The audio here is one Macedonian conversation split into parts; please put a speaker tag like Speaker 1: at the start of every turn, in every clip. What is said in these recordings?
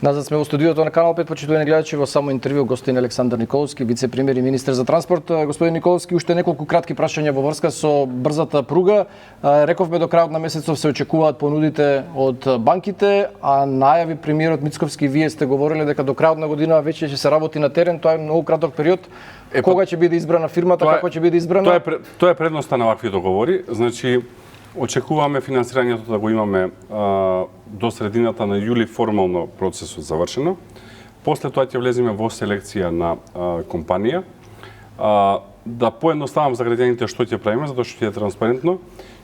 Speaker 1: Назад сме во студиото на Канал 5, почитувани гледачи, во само интервју гостин Александар Николовски, вице-премиер и министер за транспорт. Господин Николовски, уште неколку кратки прашања во врска со брзата пруга. Рековме до крајот на месецов се очекуваат понудите од банките, а најави премиерот Мицковски, вие сте говориле дека до крајот на година веќе ќе се работи на терен, тоа е многу краток период. Кога ќе биде избрана фирмата, како ќе биде избрана?
Speaker 2: Тоа е предноста на вакви договори. Значи, очекуваме финансирањето да го имаме до средината на јули формално процесот завршено. После тоа ќе влеземе во селекција на компанија. Да поедноставам за граѓаните што ќе правиме, затоа што ќе е транспарентно.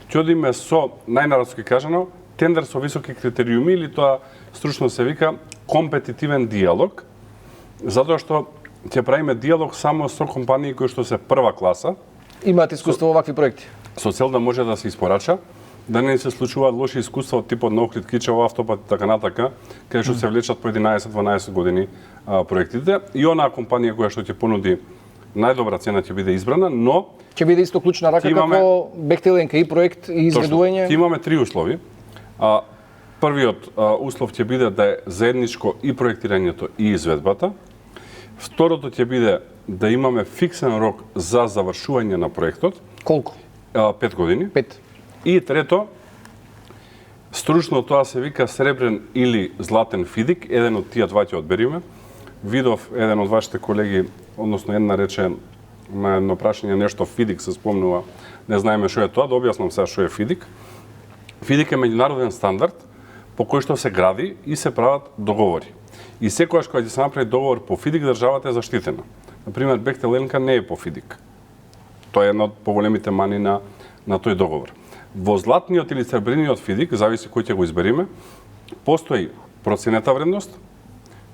Speaker 2: Ќе одиме со, најнарадски кажано, тендер со високи критериуми, или тоа стручно се вика компетитивен диалог, затоа што ќе правиме диалог само со компании кои што се прва класа.
Speaker 1: Имаат искуство во вакви проекти?
Speaker 2: Со цел да може да се испорача, да не се случуваат лоши искуства од типот на Охрид Кичево, Автопат и така натака, каде што се влечат по 11-12 години проектите. И онаа компанија која што ќе понуди најдобра цена ќе биде избрана, но
Speaker 1: ќе биде исто клучна рака како Бехтел НКИ проект и изведување.
Speaker 2: Ќе имаме три услови. Првиот услов ќе биде да е заедничко и проектирањето и изведбата. Второто ќе биде да имаме фиксен рок за завршување на проектот.
Speaker 1: Колку?
Speaker 2: 5 години.
Speaker 1: 5.
Speaker 2: И трето, стручно тоа се вика сребрен или златен фидик, еден од тие два ќе одбериме. Видов еден од вашите колеги, односно една рече на едно прашање нешто фидик се спомнува, не знаеме што е тоа, да објаснам сега што е фидик. Фидик е меѓународен стандард по кој што се гради и се прават договори. И секогаш кога ќе се направи договор по фидик, државата е заштитена. Например, Бехтел НК не е по фидик. Тоа е една од поголемите мани на тој договор. Во златниот или сребрениот фидик, зависи кој ќе го избериме, постои проценета вредност,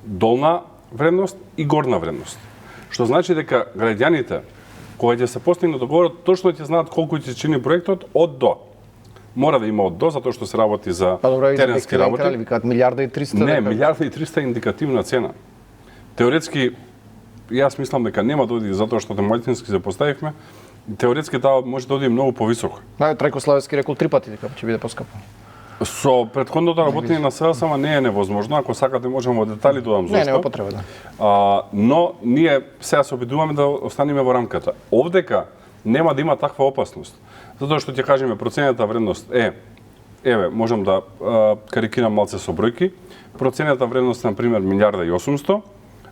Speaker 2: долна вредност и горна вредност. Што значи дека граѓаните, кога ќе се постигне договорот, точно ќе знаат колку ќе чини проектот од до. Мора да има од до, затоа што се работи за теренски работи.
Speaker 1: Па добро, викаат 1.300.000.
Speaker 2: Не, 1.300.000 е индикативна цена. Теоретски, јас мислам дека нема да оди затоа што доматински се поставивме. Теоретски таа може да оди многу повисоко.
Speaker 1: Трајко Славевски рекол 3 пати дека ќе биде поскапо.
Speaker 2: Со претходното работење на СЕЛ не е невозможно, ако сакате можеме во детали да додам зошто.
Speaker 1: Не, нема потреба, да.
Speaker 2: Но ние сега се обидуваме да останеме во рамката. Овдека нема да има таква опасност. Затоа што ќе кажеме проценета вредност еве, можам да карикирам малце со бројки. Проценета вредност на пример 1.800.000,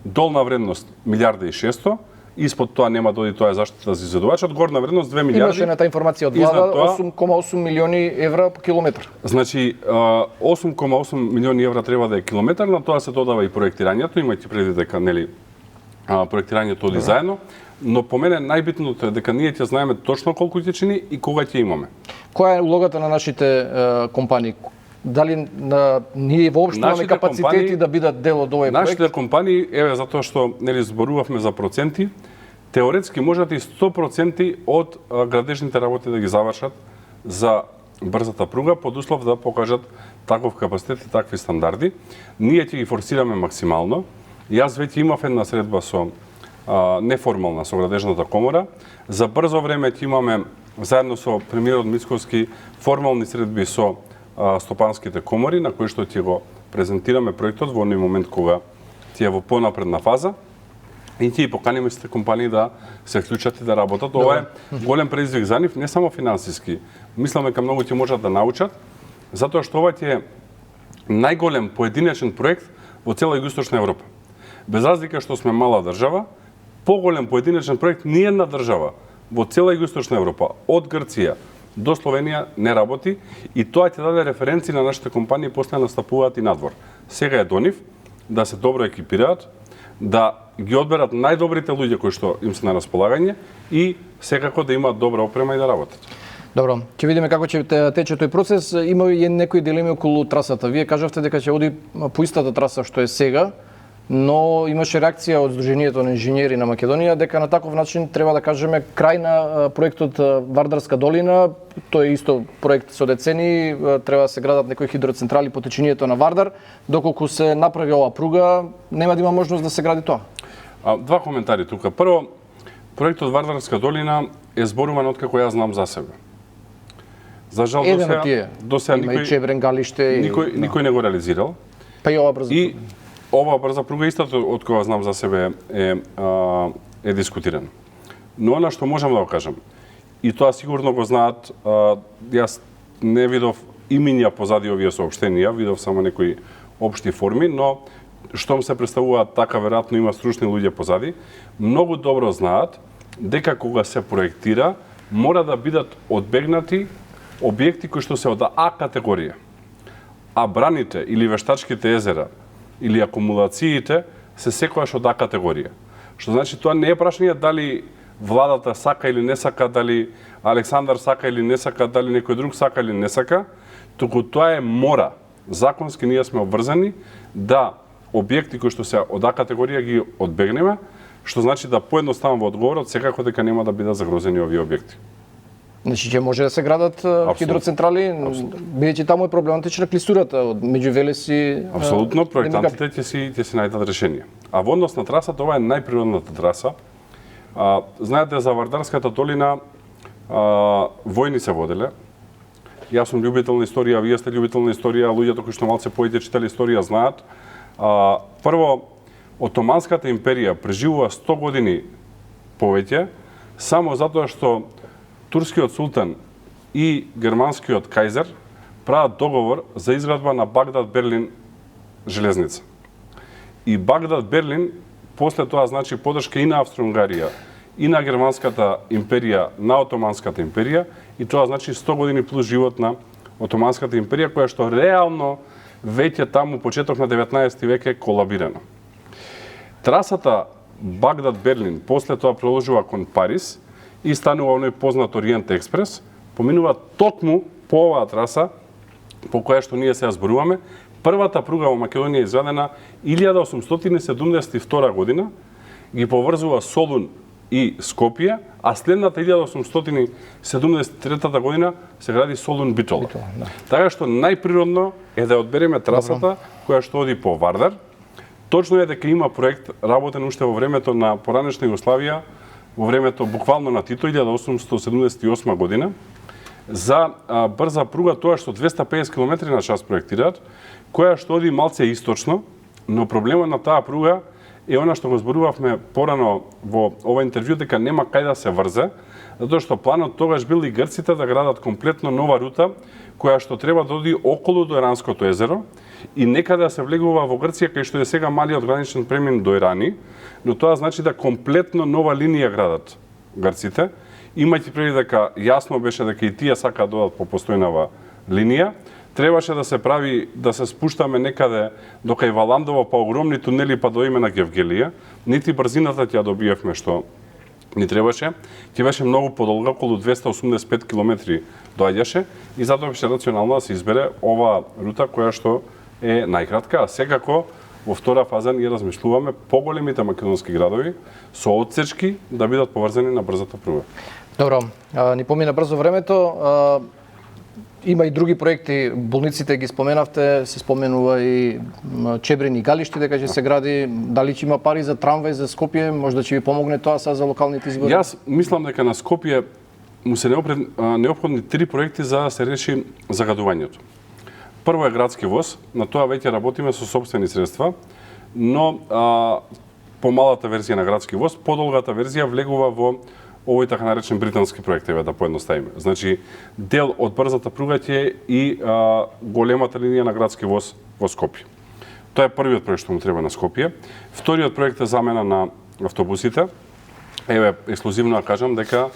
Speaker 2: долна вредност 1.600.000, испод тоа нема да оди, тоа е заштита за изведувачот, горна вредност 2 милиарди.
Speaker 1: Имаше на таа информација од влада 8,8 милиони евра по километар.
Speaker 2: Значи 8,8 милиони евра треба да е километар, на тоа се додава и проектирањето, имајќи предвид дека нели проектирањето оди заедно, но по мене најбитното е дека ние ќе знаеме точно колку ќе чини и кога ќе имаме.
Speaker 1: Која е улогата на нашите компании? Дали ние воопшто имаме капацитети да бидат дел од овој проект?
Speaker 2: Нашите компании, еве затоа што нели зборувавме за проценти, теоретски можат и 100% од градежните работи да ги завршат за брзата пруга, под услов да покажат таков капацитет и такви стандарди. Ние ќе ги форсираме максимално. Јас веќе имав една средба со неформална со градежната комора. За брзо време ќе имаме заедно со премиерот Мицковски формални средби со стопанските комори, на кои што ќе го презентираме проектот во оној момент кога ќе е во понапредна фаза и ќе поканиме сите компании да се вклучат и да работат. Ова е голем предизвик за нив, не само финансиски. Мислам дека многу ќе можат да научат, затоа што ова ќе е најголем поединечен проект во цела Југоисточна Европа. Без разлика што сме мала држава, поголем поединечен проект ни една држава во цела Југоисточна Европа, од Грција до Словенија не работи и тоа ќе даде референции на нашите компании после настапуваат и надвор. Сега е до нив да се добро екипираат, да ги одберат најдобрите луѓе кои што им се на располагање и секако да имаат добра опрема и да работат.
Speaker 1: Добро, ќе видиме како ќе тече тој процес. Има и некои дилеми околу трасата. Вие кажавте дека ќе оди по истата траса што е сега, но имаше реакција од Сдруженијето на инженери на Македонија дека на таков начин треба да кажеме крај на проектот Вардарска долина. Тој е исто проект со децени, треба да се градат некои хидроцентрали по течението на Вардар. Доколку се направи оваа пруга, нема да има можност да се гради тоа.
Speaker 2: Два коментари тука. Прво, проектот Вардарска долина е зборуван откако јас знам за себе. За жал до сега
Speaker 1: има и Чебрен, Галиште
Speaker 2: никој не го реализирал.
Speaker 1: Па и ова брзо.
Speaker 2: И ова брза пруга истото од кога знам за себе е дискутиран. Но она што можам да го кажам, и тоа сигурно го знаат, јас не видов имиња позади овие соопштенија, видов само некои општи форми, но штом се представуваат така, веројатно има стручни луѓе позади, многу добро знаат дека кога се проектира, мора да бидат одбегнати објекти кои што се од А категорија. А браните или вештачките езера или акумулациите се секогаш од А категорија. Што значи тоа не е прашање дали владата сака или не сака, дали Александар сака или не сака, дали некој друг сака или не сака, туку тоа е мора. Законски ние сме обврзани да објекти кои што се од А категорија ги одбегнеме, што значи да поедноставно во одговорот секако дека нема да бидат загрозени овие објекти.
Speaker 1: Значи ќе може да се градат хидроцентрали, бидејќи таму е проблематична клисурата од меѓу Велес и
Speaker 2: апсолутно, проектантите ќе си најдат решение. А во однос на трасата, ова е најприродната траса. Знаете, за Вардарската долина војни се воделе. Јас сум љубител на историја, вие сте љубител на историја, луѓето кои што малце поите читали историја знаат. Прво, Отоманската империја преживува 100 години повеќе, само затоа што турскиот султан и германскиот кајзер прават договор за изградба на Багдад-Берлин железница. И Багдад-Берлин после тоа значи подршка и на Австро-Унгарија, и на германската империја, на Отоманската империја, и тоа значи 100 години плюс живот на Отоманската империја, која што реално веќе таму почеток на 19 век е колабирана. Трасата Багдад-Берлин после тоа проложува кон Париз и станува оној познат Ориент експрес, поминува токму по оваа траса по која што ние сега зборуваме. Првата пруга во Македонија е изведена 1872 година, ги поврзува Солун и Скопје, а следната 1873 година се гради Солун Битола. Да. Така што најприродно е да одбереме трасата која што оди по Вардар. Точно е дека има проект работен уште во времето на поранешна Југославија, во времето буквално на Тито 1878 година за брза пруга, тоа што 250 км на час проектираат, која што оди малце источно, но проблемот на таа пруга е она што го зборувавме порано во ова интервју, дека нема кај да се врзе, затоа што планот тогаш бил и грците да градат комплетно нова рута, која што треба да оди околу до Еранското езеро и некаде да се влегува во Грција, кај што е сега малиот граничен премин до Ирани, но тоа значи да комплетно нова линија градат грците, имајќи предвид дека јасно беше дека и тие сакаат да одат по постојнава линија. Требаше да се прави, да се спуштаме некаде до кај Валандово, па огромни тунели, па доиме на Гевгелија. Нити брзината ќе ја добиевме што ни требаше. Ќе беше многу подолга, околу 285 км доаѓаше и затоа беше рационално да се избере ова рута која што е најкратка, а секако во втора фаза ние размислуваме поголемите македонски градови со отсечки да бидат поврзани на брзата пруга.
Speaker 1: Добро, ни помина брзо времето. Има и други проекти, болниците ги споменавте, се споменува и Чебрин и Галишти дека ќе се гради. Дали ќе има пари за трамвај за Скопје? Можда ќе ви помогне тоа са за локалните избори?
Speaker 2: Јас мислам дека на Скопје му се неопходни 3 проекти за да се реши загадувањето. Прво е градски воз, на тоа веќе работиме со сопствени средства, но помалата верзија на градски воз, подолгата верзија влегува во овој така наречен британски проект, да поедноставиме. Значи, дел од брзата пруга ќе е и големата линија на градски воз во Скопје. Тоа е првиот проект што му треба на Скопје. Вториот проект е замена на автобусите. Еве, ексклузивно да кажам дека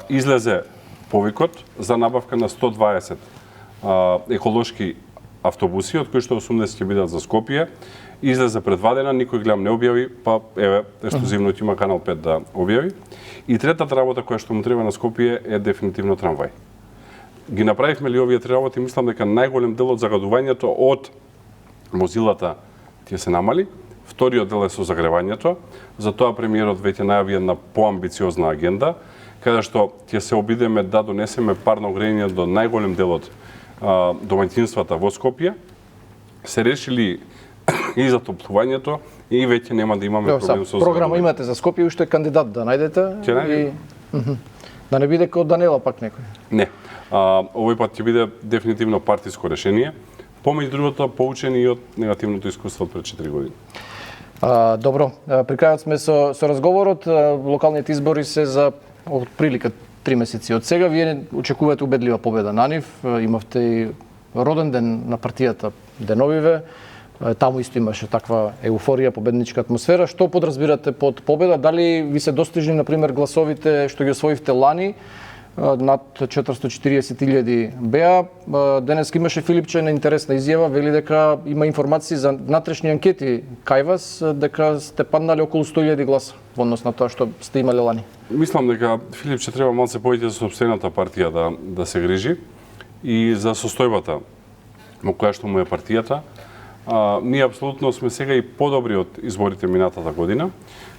Speaker 2: излезе повикот за набавка на 120 еколошки автобуси, од кои што 80 ќе бидат за Скопје. Излезе предвадена, никој гледам не објави, па еве, ексклузивно ќе има Канал 5 да објави. И третата работа која што му треба на Скопје е дефинитивно трамвај. Ги направивме ли овие 3 работи, мислам дека најголем дел од загадувањето од возилата ќе се намали. Вториот дел е со загревањето, затоа премиерот веќе најави една поамбициозна агенда, каде што ќе се обидеме да донесеме парно грејење до најголем дел од домаќинствата во Скопје. Се решили и затоплувањето и веќе нема да имаме проблем со
Speaker 1: програма имате за Скопје, уште кандидат да најдете.
Speaker 2: Ќе најдеме.
Speaker 1: Да не биде како Данела пак некој.
Speaker 2: Не. Овој пат ќе биде дефинитивно партиско решение. помеѓу другото поучени и од негативното искуство од пред 4 години.
Speaker 1: Добро, при крајот сме со разговорот. Локалните избори се за отприлика 3 месеци од сега. Вие очекувате убедлива победа на нив. Имавте и роден ден на партијата деновиве. Таму исто имаше таква еуфорија, победничка атмосфера. Што подразбирате под победа? Дали ви се достижни, например, гласовите што ги освоивте лани? Над 440.000 беа. Денес имаше Филипче на интересна изјава, вели дека има информации за внатрешни анкети кај вас, дека сте паднали околу 100.000 гласа во однос на тоа што сте имале лани.
Speaker 2: Мислам дека Филипче треба малце повеќе за сопствената партија да се грижи и за состојбата во која што му е партијата. Ние апсолутно сме сега и подобри од изборите минатата година,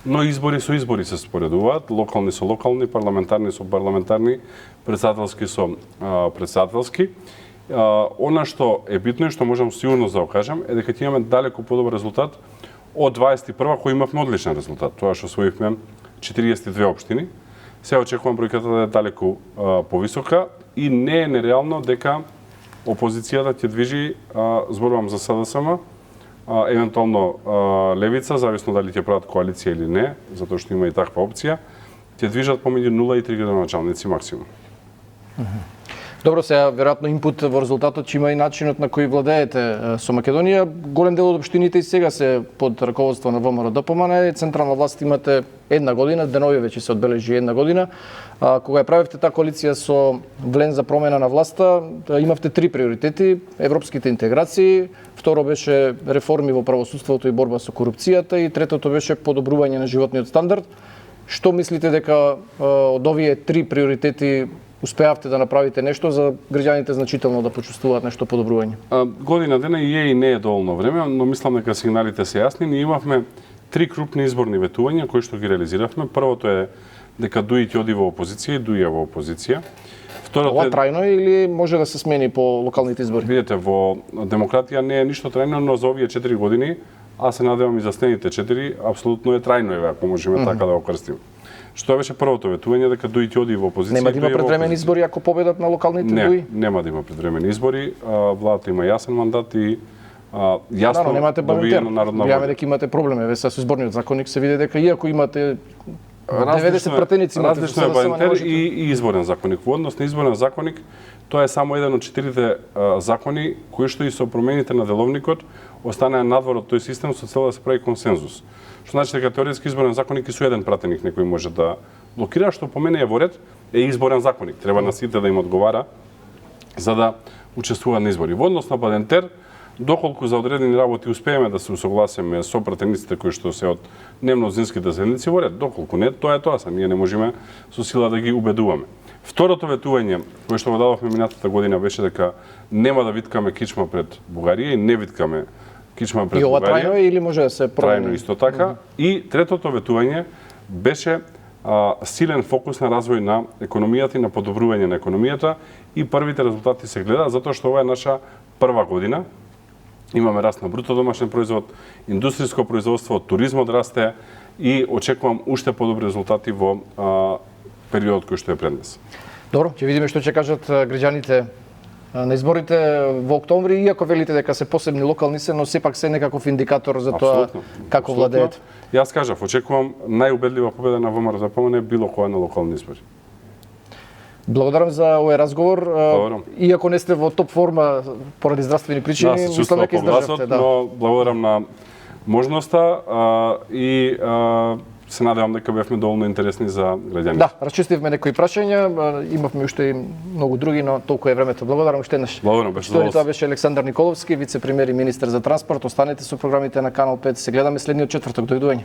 Speaker 2: но избори со избори се споредуваат, локални со локални, парламентарни со парламентарни, председателски со председателски. Она што е битно и што можам сигурно да кажам е дека ќе имаме далеку подобар резултат од 21 кој имавме одличен резултат. Тоа што освоивме 42 општини. Сега очекувам бројката да е далеку повисока и не е нереално дека опозицијата ќе движи, зборувам за СДСМ, евентуално Левица, зависно дали ќе прават коалиција или не, затоа што има и таква опција, ќе движат помеѓу 0 и 3 градоначалници максимум.
Speaker 1: Добро, сега веројатно инпут во резултатот ќе има и начинот на кој владеете со Македонија. Голем дел од општините и сега се под раководство на ВМРО-ДПМН. Централна власт имате една година, денови веќе се одбележи една година. Кога ја правевте таа коалиција со Влен за промена на власта, имавте 3 приоритети: европските интеграции, второ беше реформи во правосудството и борба со корупцијата и третото беше подобрување на животниот стандард. Што мислите дека од овие 3 приоритети успеавте да направите нешто за граѓаните значително да почувствуваат нешто подобрување?
Speaker 2: Година дена и не е доволно време, но мислам дека сигналите се јасни. Ние имавме 3 крупни изборни ветувања кои што ги реализиравме. Првото е дека Дуи ќе оди во опозиција и Дуи е во опозиција.
Speaker 1: Ова трајно или може да се смени по локалните избори?
Speaker 2: Видете, во демократија не е ништо трајно, но за овие 4 години, аз се надевам и за следните 4, апсолутно е трајно, ако можеме така да го крстиме. Што беше првото ветување, дека Дуи ќе оди во опозиција.
Speaker 1: Нема да има предвремени избори ако победат на локалните Дуи?
Speaker 2: Не, нема да има предвремени избори. Владата има јасен мандат и јасно добиена народна воља.
Speaker 1: Јаве дека имате проблеми ве со изборниот законник, се види дека иако имате 90 пратеници имате,
Speaker 2: различно е барентер и изборен законник. Во однос на изборен законник, тоа е само еден од 4 закони кои што и со промените на деловникот останаа надвор од тој систем со цел да се прави консензус. Што значи дека теоретски изборен законник и со еден пратеник некој може да блокира, што по мене е во ред, е изборен законник. Треба на сите да им одговара за да учествуваат на избори. Во однос на барентер, доколку за одредени работи успееме да се усогласиме со пратениците кои што се од немнозинските седници, во ред, доколку не, тоа е тоа, ние не можеме со сила да ги убедуваме. Второто ветување кое што го дадовме минатата година беше дека нема да виткаме кичма пред Бугарија и не виткаме кичма пред Бугарија.
Speaker 1: И ова трајно или може да се промени?
Speaker 2: Трајно исто така. И третото ветување беше силен фокус на развој на економијата и на подобрување на економијата и првите резултати се гледаат затоа што ова е наша прва година. Имаме раст на бруто домашен производ, индустријско производство, туризмот расте и очекувам уште подобри резултати во периодот кој што е пред нас.
Speaker 1: Добро, ќе видиме што ќе кажат граѓаните на изборите во октомври, иако велите дека се посебни локални се, но сепак се некаков индикатор за тоа како владеете.
Speaker 2: Јас кажав, очекувам најубедлива победа на ВМРО-ДПМН било која на локални избори.
Speaker 1: Благодарам за овој разговор. Иако не сте во топ форма поради здравствени причини, мислам дека издржавте.
Speaker 2: Но благодарам на можноста и се надевам дека бевме доволно интересни за граѓаните.
Speaker 1: Да, расчистивме некои прашања, имавме уште и многу други, но толку е времето. Благодарам уште еднаш.
Speaker 2: Благодарам, беше задоволство.
Speaker 1: Тоа беше Александар Николовски, вице-премиер и министер за транспорт. Останете со програмите на Канал 5. Се гледаме следниот четврток. Дојдување.